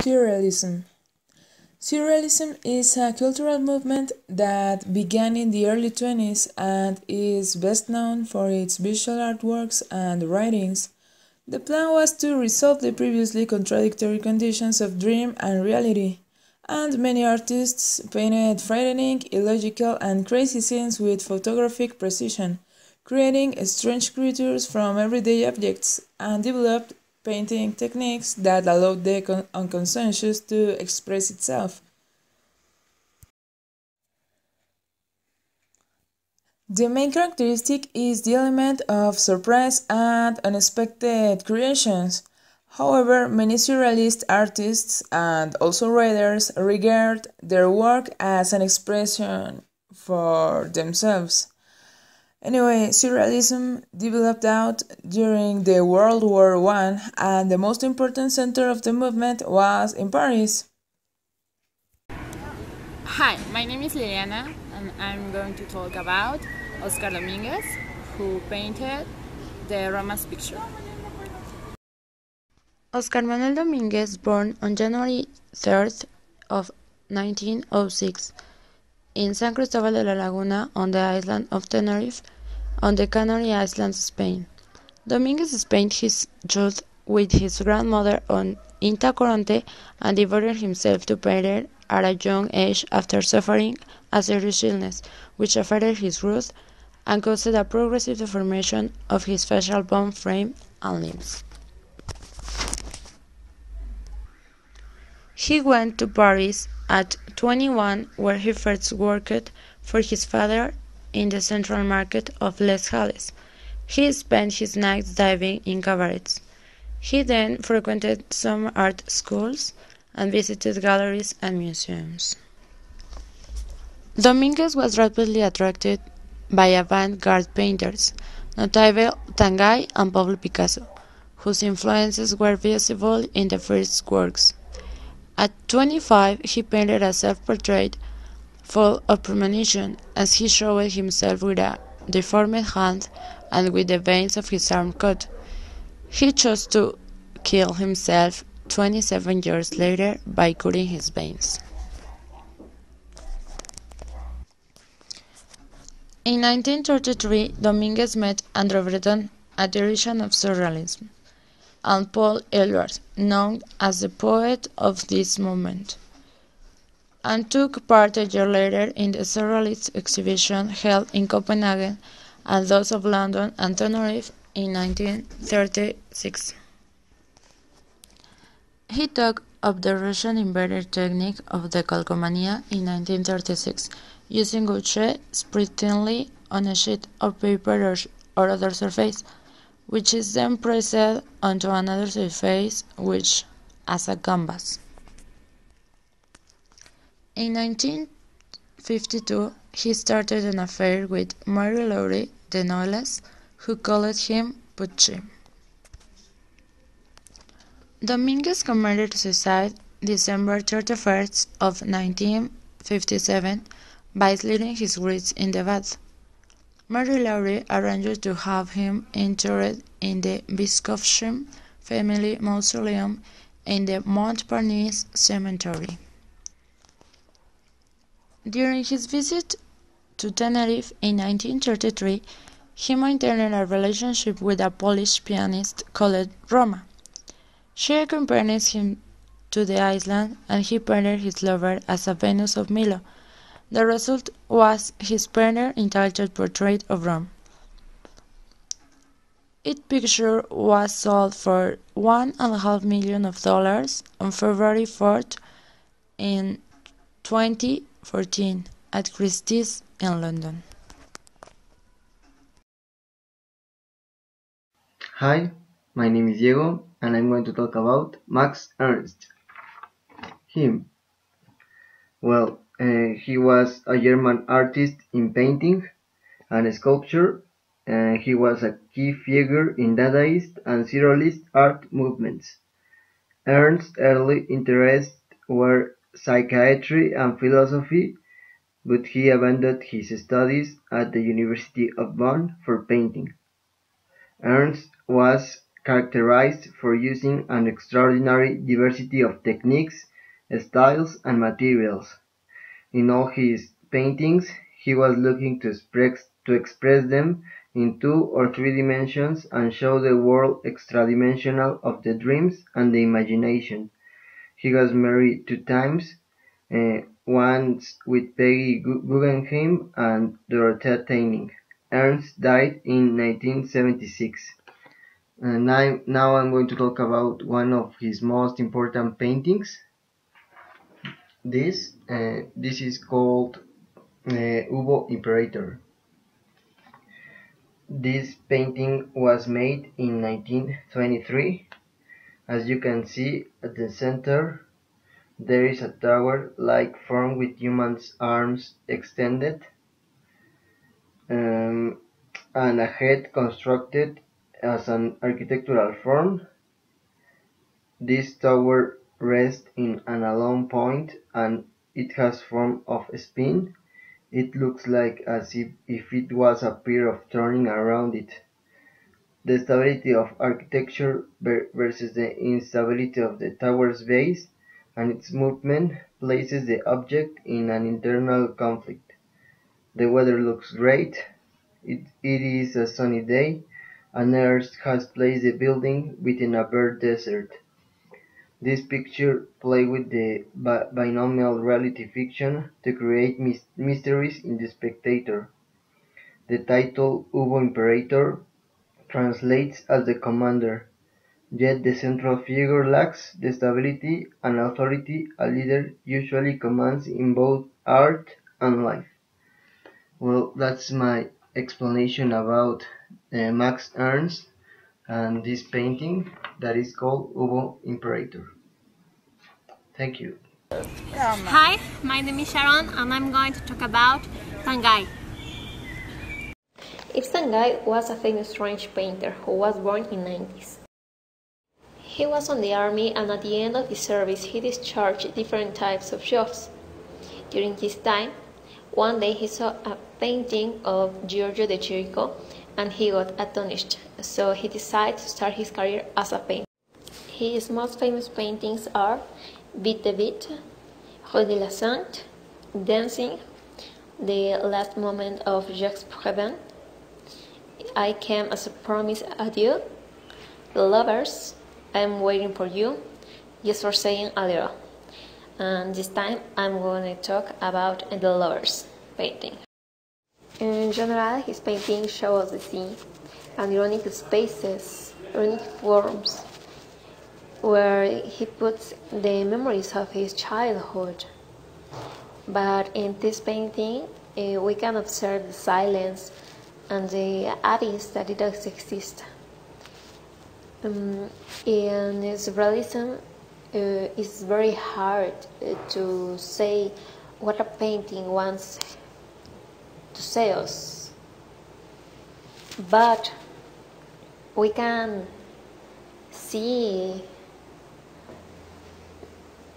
Surrealism. Surrealism is a cultural movement that began in the early 20s and is best known for its visual artworks and writings. The plan was to resolve the previously contradictory conditions of dream and reality, and many artists painted frightening, illogical, and crazy scenes with photographic precision, creating strange creatures from everyday objects, and developed painting techniques that allowed the unconscious to express itself. The main characteristic is the element of surprise and unexpected creations. However, many surrealist artists and also writers regard their work as an expression for themselves. Anyway, surrealism developed out during the World War I, and the most important center of the movement was in Paris. Hi, my name is Liliana, and I'm going to talk about Oscar Dominguez, who painted the Romance picture. Oscar Manuel Dominguez, born on January 3rd of 1906 in San Cristobal de la Laguna on the island of Tenerife, on the Canary Islands, Spain. Dominguez spent his youth with his grandmother in Tacoronte and devoted himself to painting at a young age after suffering a serious illness, which affected his growth and caused a progressive deformation of his facial bone frame and limbs. He went to Paris at 21, where he first worked for his father in the central market of Les Halles. He spent his nights diving in cabarets. He then frequented some art schools and visited galleries and museums. Dominguez was rapidly attracted by avant-garde painters, notably Tanguy and Pablo Picasso, whose influences were visible in the first works. At 25, he painted a self-portrait full of premonition, as he showed himself with a deformed hand and with the veins of his arm cut. He chose to kill himself 27 years later by cutting his veins. In 1933, Dominguez met André Breton, a theorician of Surrealism, and Paul Eluard, known as the poet of this movement, and took part a year later in the Surrealist exhibition held in Copenhagen and those of London and Tenerife in 1936. He took up the Russian inverted technique of the calcomania in 1936, using gouache spread thinly on a sheet of paper or other surface, which is then pressed onto another surface, which as a canvas. In 1952, he started an affair with Marie-Laure de Noailles, who called him Pucci. Dominguez committed suicide December 31st of 1957 by slitting his wrists in the bath. Marie-Laure arranged to have him interred in the Bischofsheim family mausoleum in the Montparnasse cemetery. During his visit to Tenerife in 1933, he maintained a relationship with a Polish pianist called Roma. She accompanied him to the island, and he painted his lover as a Venus of Milo. The result was his painter entitled Portrait of Rome. Its picture was sold for $1.5 million on February 4th in 2014 at Christie's in London. Hi, my name is Diego, and I'm going to talk about Max Ernst. Him. Well, he was a German artist in painting and sculpture. He was a key figure in Dadaist and Surrealist art movements. Ernst's early interests were psychiatry and philosophy, but he abandoned his studies at the University of Bonn for painting. Ernst was characterized for using an extraordinary diversity of techniques, styles, and materials. In all his paintings, he was looking to express them in two or three dimensions and show the world extra-dimensional of the dreams and the imagination. He was married two times, once with Peggy Guggenheim and Dorothea Taining. Ernst died in 1976. Now I'm going to talk about one of his most important paintings. This is called Hugo Imperator. This painting was made in 1923. As you can see at the center, there is a tower-like form with human arms extended, um, and a head constructed as an architectural form. This tower rests in an alone point and it has form of a spin. It looks like as if it was a pier of turning around it. The stability of architecture versus the instability of the tower's base and its movement places the object in an internal conflict. The weather looks great. It is a sunny day, and Earth has placed the building within a bare desert. This picture plays with the binomial reality fiction to create mysteries in the spectator. The title Hugo Imperator translates as the commander, yet the central figure lacks the stability and authority a leader usually commands in both art and life. Well, that's my explanation about Max Ernst and this painting that is called Hugo Imperator. Thank you. Hi, my name is Sharon and I'm going to talk about Tanguy. Yves Tanguy was a famous French painter who was born in the 90s. He was on the army and at the end of his service he discharged different types of jobs. During this time, one day he saw a painting of Giorgio de Chirico and he got astonished, so he decided to start his career as a painter. His most famous paintings are Beat the Beat, Rue de la Sainte, Dancing, The Last Moment of Jacques Prévin, I Came as a Promise Adieu, The Lovers, I'm Waiting for You, Just for Saying a Little. And this time I'm going to talk about The Lovers painting. In general, his paintings show us the sea, ironic spaces, ironic forms, where he puts the memories of his childhood. But in this painting, we can observe the silence and the abyss that it does exist. In surrealism, it's very hard to say what a painting wants to say us, but we can see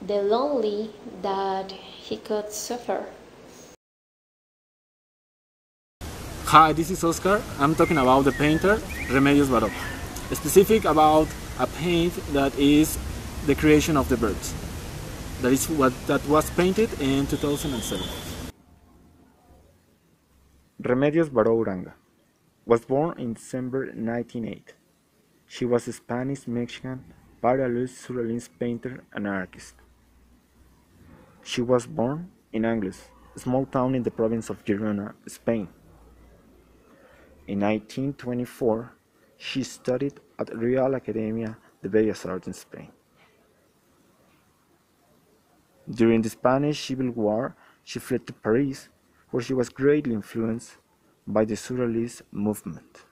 the lonely that he could suffer. Hi, this is Oscar. I'm talking about the painter Remedios Varo. Specific about a paint that is the creation of the birds. That is what that was painted in 2007. Remedios Varo Uranga was born in December 1908. She was a Spanish-Mexican Paralysed Surrealist painter and artist. She was born in Angles, a small town in the province of Girona, Spain. In 1924, she studied at Real Academia de Bellas Artes in Spain. During the Spanish Civil War, she fled to Paris, where she was greatly influenced by the Surrealist movement.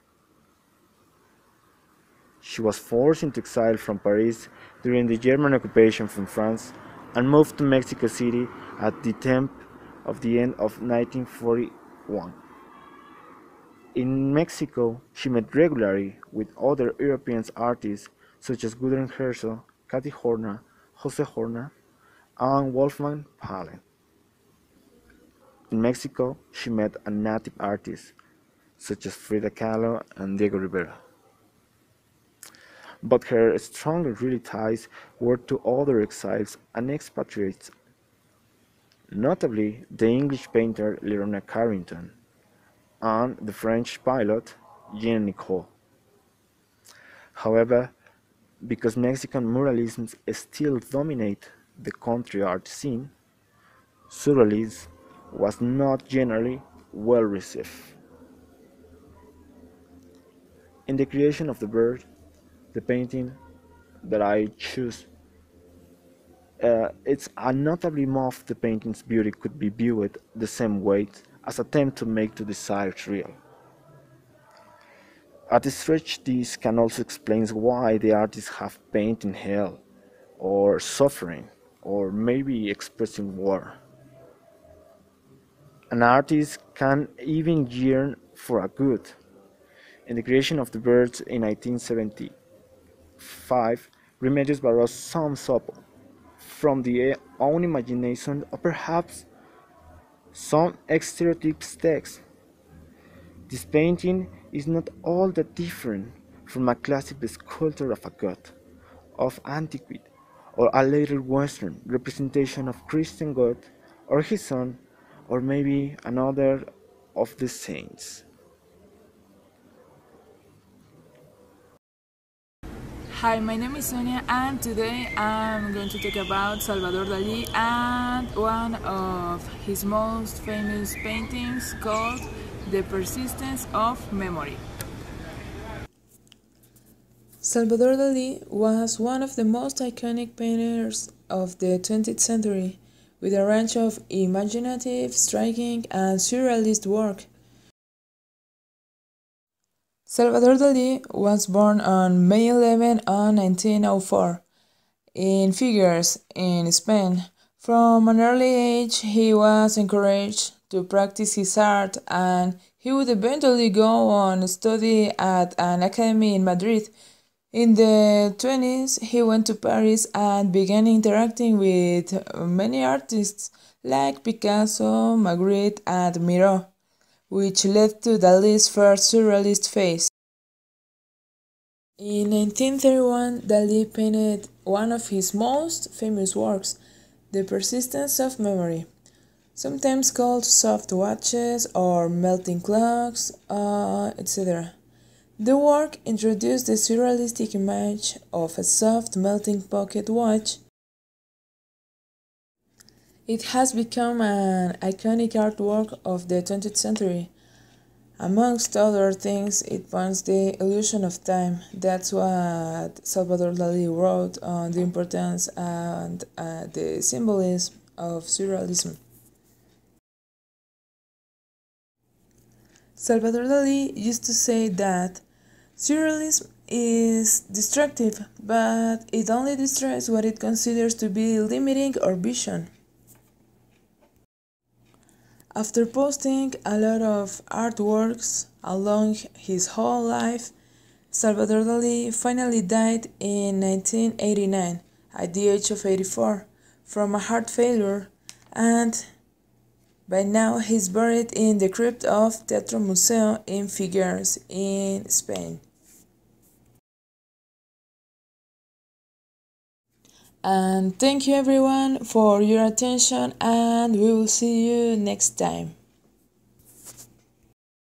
She was forced into exile from Paris during the German occupation from France and moved to Mexico City at the time of the end of 1941. In Mexico, she met regularly with other European artists such as Gudrun Herzog, Cathy Horner, Jose Horner, and Wolfgang Paalen. In Mexico, she met a native artists such as Frida Kahlo and Diego Rivera. but her stronger real ties were to other exiles and expatriates, notably the English painter Leonard Carrington and the French pilot Jean Nicot. However, because Mexican muralism still dominates the country art scene, Surrealism was not generally well received. In the creation of the bird, the painting that I choose, it's a notably more the painting's beauty could be viewed the same way as attempt to make the desired real. At a stretch, this can also explain why the artists have painted hell, or suffering, or maybe expressing war. An artist can even yearn for a good. In the creation of the birds in 1975, Remedios Barros sums up from the own imagination or perhaps some stereotypes text. This painting is not all that different from a classic sculpture of a god, of antiquity, or a later Western representation of Christian God or his son, or maybe another of the saints. Hi, my name is Sonia, and today I'm going to talk about Salvador Dali and one of his most famous paintings called The Persistence of Memory. Salvador Dali was one of the most iconic painters of the 20th century, with a range of imaginative, striking, and surrealist work. Salvador Dali was born on May 11 1904 in Figueres, in Spain. From an early age, he was encouraged to practice his art, and he would eventually go on to study at an academy in Madrid. In the 20s, he went to Paris and began interacting with many artists like Picasso, Magritte, and Miro, which led to Dali's first surrealist phase. In 1931, Dali painted one of his most famous works, The Persistence of Memory, sometimes called soft watches or melting clocks, etc. The work introduced the surrealistic image of a soft melting pocket watch. It has become an iconic artwork of the 20th century. Amongst other things, it points the illusion of time. That's what Salvador Dali wrote on the importance and the symbolism of surrealism. Salvador Dali used to say that surrealism is destructive, but it only destroys what it considers to be limiting or vision. After posting a lot of artworks along his whole life, Salvador Dali finally died in 1989 at the age of 84 from a heart failure, and by now he's buried in the crypt of Teatro Museo in Figueres in Spain. And thank you everyone for your attention, and we will see you next time.